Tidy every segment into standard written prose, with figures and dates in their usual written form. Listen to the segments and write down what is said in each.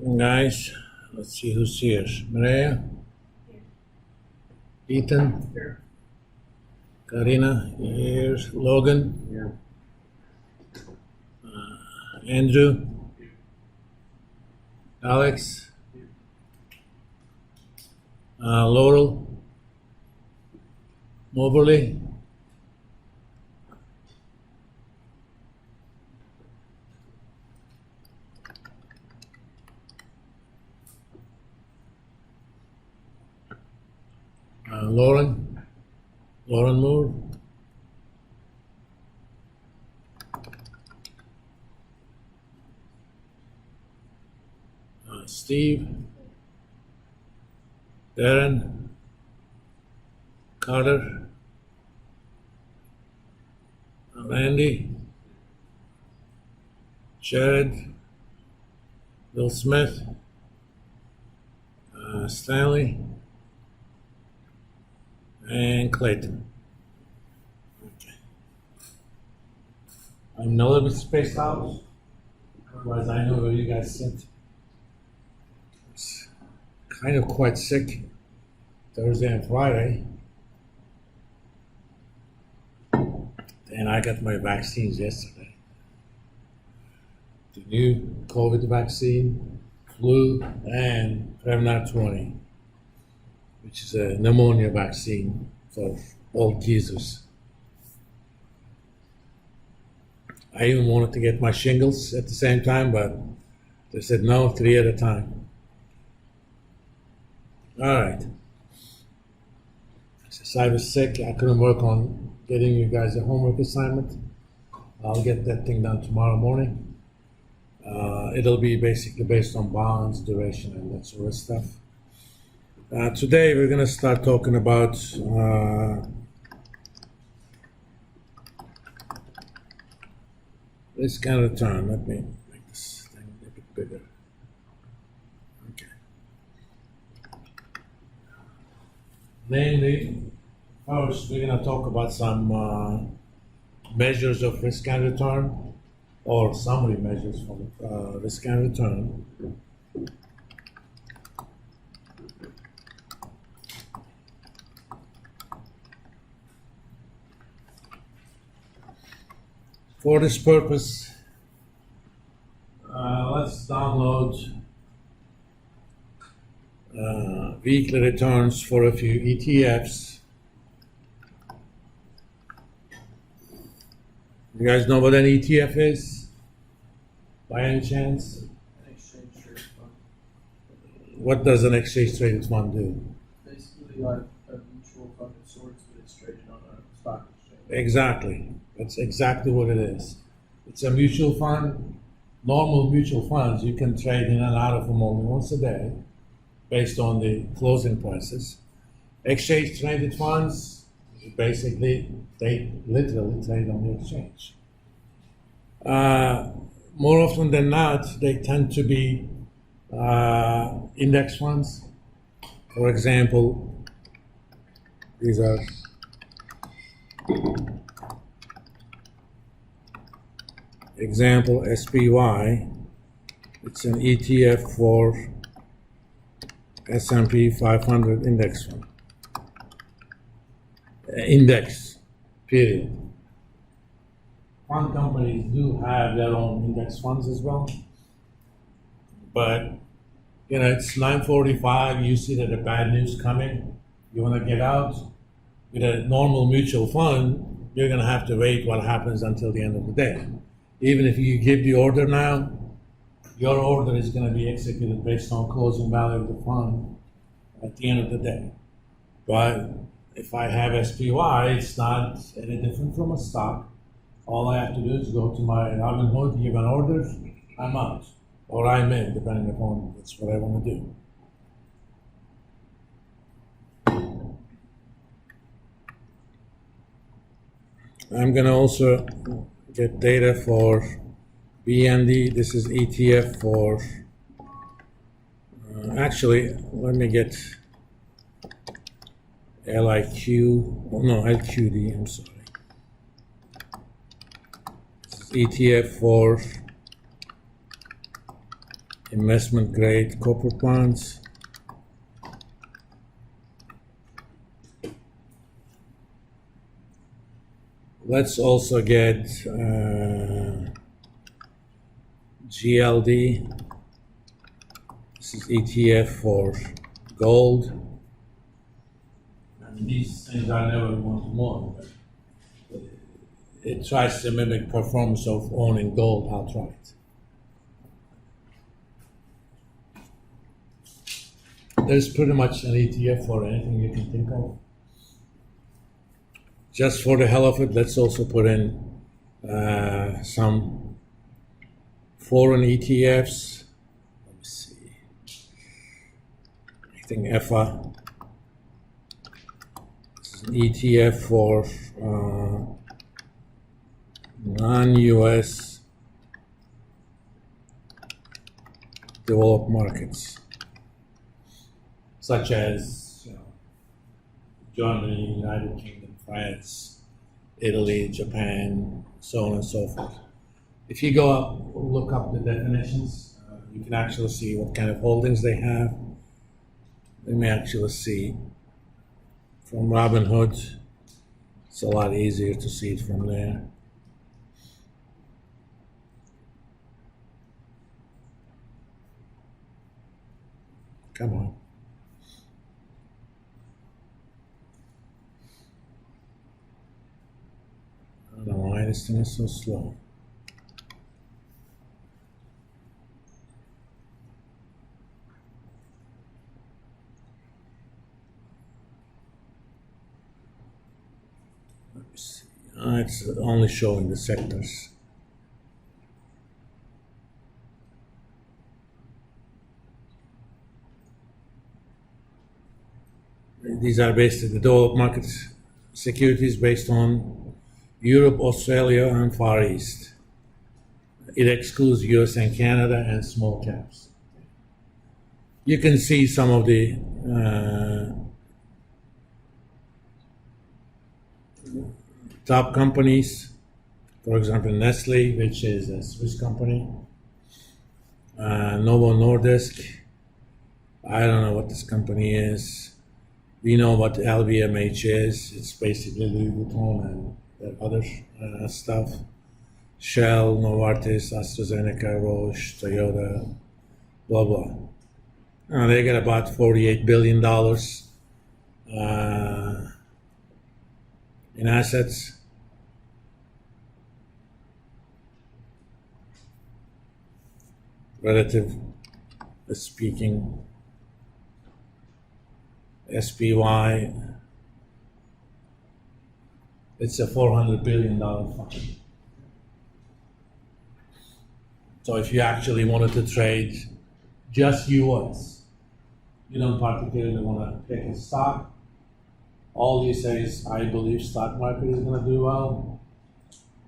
Guys, let's see who's here. Maria, Ethan, Here. Karina, here. Logan, Yeah. Andrew, Alex, Laurel, Moberly, Lauren Moore, Steve, Darren, Carter, Randy, Jared, Bill Smith, Stanley, and Clayton. Okay. I'm a little bit spaced out. Otherwise, I know where you guys sit. It's kind of quite sick Thursday and Friday. And I got my vaccines yesterday. The new COVID vaccine, flu, and Prevnar 20, which is a pneumonia vaccine for all geezers. I even wanted to get my shingles at the same time, but they said no, 3 at a time. All right. Since I was sick, I couldn't work on getting you guys a homework assignment. I'll get that thing done tomorrow morning. It'll be basically based on bonds, duration, and that sort of stuff. Today we're going to start talking about risk and return. Let me make this thing a bit bigger. Okay. Namely, first we're going to talk about some measures of risk and return, or summary measures for risk and return. For this purpose, let's download weekly returns for a few ETFs. You guys know what an ETF is? By any chance? An exchange traded fund. What does an exchange traded fund do? Basically like a mutual fund of sorts, but it's traded on a stock exchange. Exactly. That's exactly what it is. It's a mutual fund. Normal mutual funds, you can trade in and out of them only once a day based on the closing prices. Exchange traded funds, basically, they literally trade on the exchange. More often than not, they tend to be index funds. For example, these are example SPY. It's an ETF for S&P 500 index fund. Index, period. Fund companies do have their own index funds as well. But, it's 9:45, you see that the bad news coming, you want to get out. With a normal mutual fund, you're going to have to wait what happens until the end of the day. Even if you give the order now, your order is going to be executed based on closing value of the fund at the end of the day. But if I have SPY, it's not any different from a stock. All I have to do is go to my Robinhood, give an order, I'm out. Or I'm in, depending upon that's what I want to do. I'm going to also get data for BND. This is ETF for, actually, let me get LIQ, no, LQD, I'm sorry. This is ETF for investment grade corporate bonds. Let's also get GLD. This is ETF for gold. I mean, these things are never one to more. But it tries to mimic performance of owning gold outright. There's pretty much an ETF for anything you can think of. Just for the hell of it, let's also put in some foreign ETFs. Let me see. I think EFA. This is an ETF for non-US developed markets, such as Germany, United Kingdom, France, Italy, Japan, so on and so forth. If you go up, look up the definitions, you can actually see what kind of holdings they have. Let me actually see from Robinhood. It's a lot easier to see it from there. Come on. I don't know why this thing is so slow. Let me see. It's only showing the sectors. These are based on the developed market securities based on Europe, Australia, and Far East. It excludes US and Canada and small caps. You can see some of the top companies, for example, Nestle, which is a Swiss company, Novo Nordisk. I don't know what this company is. We know what LVMH is. It's basically Louis Vuitton and other stuff. Shell, Novartis, AstraZeneca, Roche, Toyota, blah, blah. They get about $48 billion in assets. Relative speaking, SPY, it's a $400 billion fund. So if you actually wanted to trade just US, you don't particularly want to pick a stock. All you say is, I believe stock market is going to do well.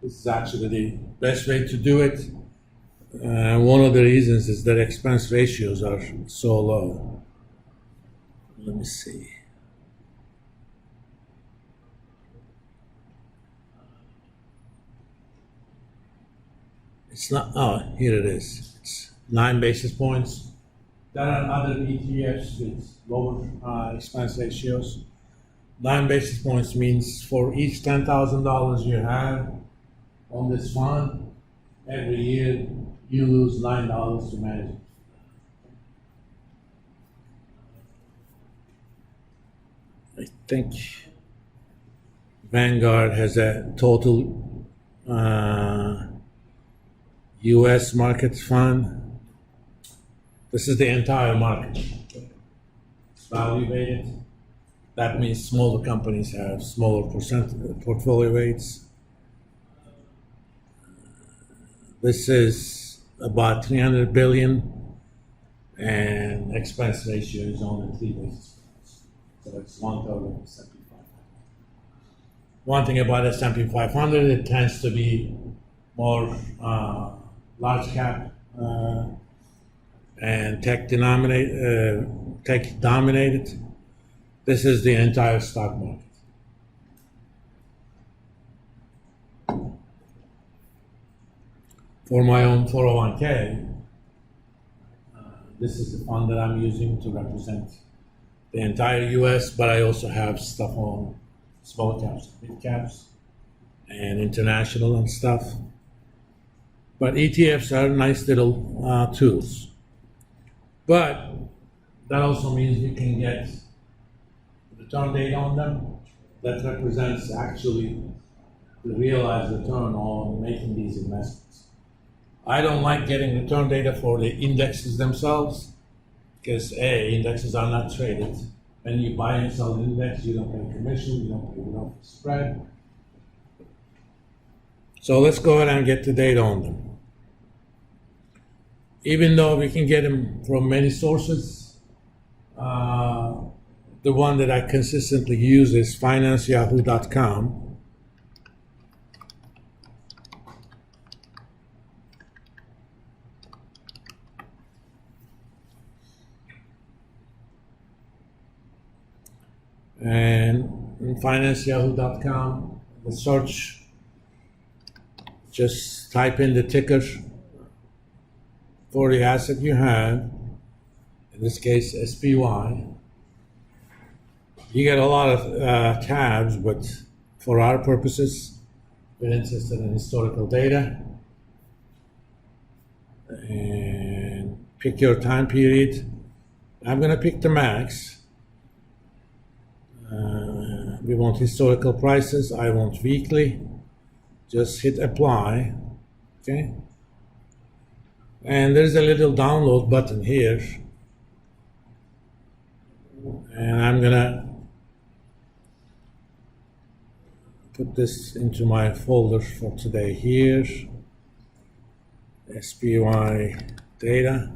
This is actually the best way to do it. One of the reasons is that expense ratios are so low. Let me see. It's not, oh, here it is. It's 9 basis points. There are other ETFs with lower expense ratios. 9 basis points means for each $10,000 you have on this fund, every year you lose $9 to manage it. I think Vanguard has a total US market fund. This is the entire market. It's value weighted. That means smaller companies have smaller portfolio weights. This is about 300 billion, and expense ratio is only 3 basis points. So it's 1/3 of the S&P 500. One thing about S&P 500, it tends to be more large cap and tech dominated. This is the entire stock market. For my own 401k, This is the fund that I'm using to represent the entire US, but I also have stuff on small caps, mid caps, and international and stuff. But ETFs are nice little tools. But that also means you can get return data on them that represents actually the realized return on making these investments. I don't like getting return data for the indexes themselves because indexes are not traded. When you buy and sell an index, you don't pay commission, you don't pay enough spread. So let's go ahead and get the data on them. Even though we can get them from many sources, the one that I consistently use is financeyahoo.com. And in financeyahoo.com, the search, just type in the ticker for the asset you have, in this case SPY. You get a lot of tabs, but for our purposes, we're interested in historical data. And pick your time period. I'm going to pick the max. We want historical prices. I want weekly. Just hit apply. Okay. And there's a little download button here. And I'm gonna put this into my folder for today here. SPY data.